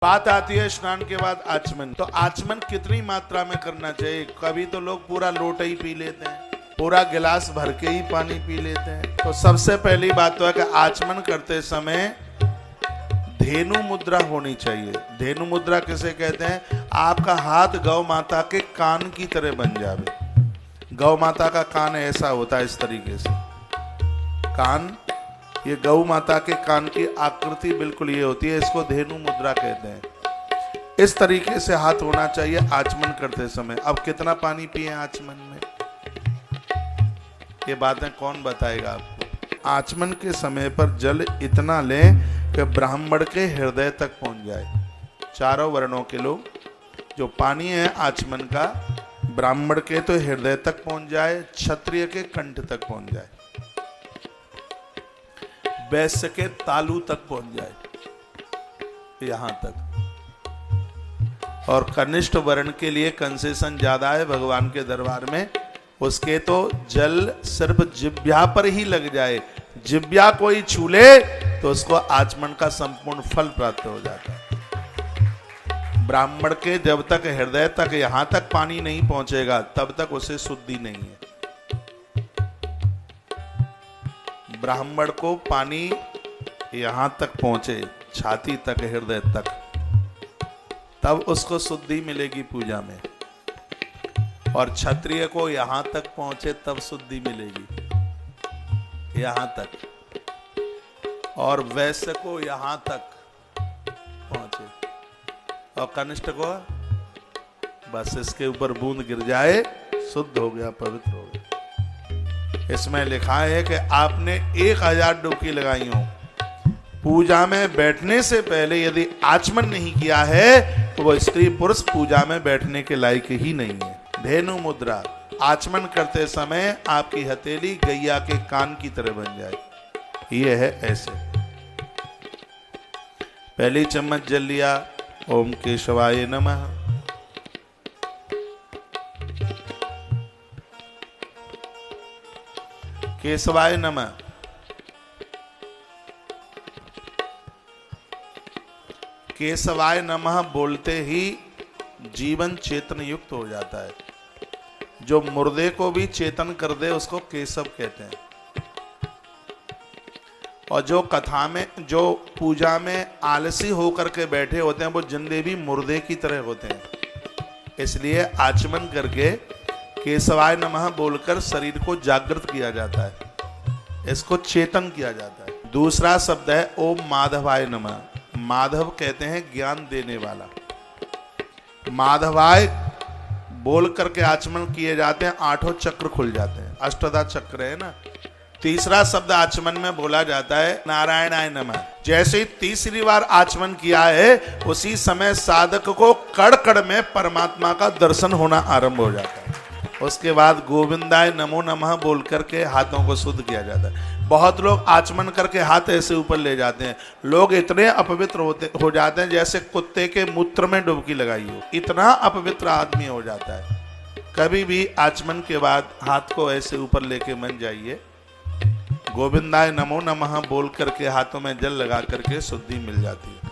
बात आती है स्नान के बाद आचमन। तो आचमन कितनी मात्रा में करना चाहिए? कभी तो लोग पूरा लोटा ही पी लेते हैं, पूरा गिलास भर के ही पानी पी लेते हैं। तो सबसे पहली बात तो है कि आचमन करते समय धेनु मुद्रा होनी चाहिए। धेनु मुद्रा किसे कहते हैं? आपका हाथ गौ माता के कान की तरह बन जावे। गौ माता का कान ऐसा होता है, इस तरीके से कान, ये गौ माता के कान की आकृति बिल्कुल ये होती है, इसको धेनु मुद्रा कहते हैं। इस तरीके से हाथ होना चाहिए आचमन करते समय। अब कितना पानी पिए आचमन में, ये बातें कौन बताएगा आपको? आचमन के समय पर जल इतना लें कि ब्राह्मण के हृदय तक पहुंच जाए। चारों वर्णों के लोग, जो पानी है आचमन का, ब्राह्मण के तो हृदय तक पहुंच जाए, क्षत्रिय के कंठ तक पहुंच जाए, वैश्य के तालू तक पहुंच जाए, यहां तक। और कनिष्ठ वर्ण के लिए कंसेशन ज्यादा है भगवान के दरबार में, उसके तो जल सिर्फ जिब्या पर ही लग जाए, जिब्या कोई छू ले तो उसको आचमन का संपूर्ण फल प्राप्त हो जाता है। ब्राह्मण के जब तक हृदय तक, यहां तक पानी नहीं पहुंचेगा तब तक उसे शुद्धि नहीं है। ब्राह्मण को पानी यहां तक पहुंचे, छाती तक, हृदय तक, तब उसको शुद्धि मिलेगी पूजा में। और क्षत्रिय को यहां तक पहुंचे तब शुद्धि मिलेगी, यहां तक। और वैश्य को यहां तक पहुंचे, और कनिष्ठ को बस इसके ऊपर बूंद गिर जाए, शुद्ध हो गया, पवित्र हो गया। इसमें लिखा है कि आपने 1000 डुबकी लगाई हो, पूजा में बैठने से पहले यदि आचमन नहीं किया है तो वह स्त्री पुरुष पूजा में बैठने के लायक ही नहीं है। धेनु मुद्रा, आचमन करते समय आपकी हथेली गैया के कान की तरह बन जाए, ये है ऐसे। पहली चम्मच जल लिया, ओम केशवाय नमः, केशवाय नमः, केशवाय नमः बोलते ही जीवन चेतन युक्त हो जाता है। जो मुर्दे को भी चेतन कर दे उसको केशव कहते हैं। और जो कथा में, जो पूजा में आलसी होकर के बैठे होते हैं, वो जिंदे भी मुर्दे की तरह होते हैं। इसलिए आचमन करके केशवाय नमः बोलकर शरीर को जागृत किया जाता है, इसको चेतन किया जाता है। दूसरा शब्द है ओम माधवाय नमः। माधव कहते हैं ज्ञान देने वाला। माधवाय बोल करके आचमन किए जाते हैं, 8 चक्र खुल जाते हैं, अष्टधा चक्र है ना। तीसरा शब्द आचमन में बोला जाता है नारायणाय नमः। जैसे ही तीसरी बार आचमन किया है, उसी समय साधक को कड़ कड़ में परमात्मा का दर्शन होना आरंभ हो जाता है। उसके बाद गोविंदाय नमो नमः बोल करके हाथों को शुद्ध किया जाता है। बहुत लोग आचमन करके हाथ ऐसे ऊपर ले जाते हैं, लोग इतने अपवित्र हो जाते हैं जैसे कुत्ते के मूत्र में डुबकी लगाई हो, इतना अपवित्र आदमी हो जाता है। कभी भी आचमन के बाद हाथ को ऐसे ऊपर लेके मन जाइए, गोविंदाय नमो नमः बोल करके हाथों में जल लगा करके शुद्धि मिल जाती है।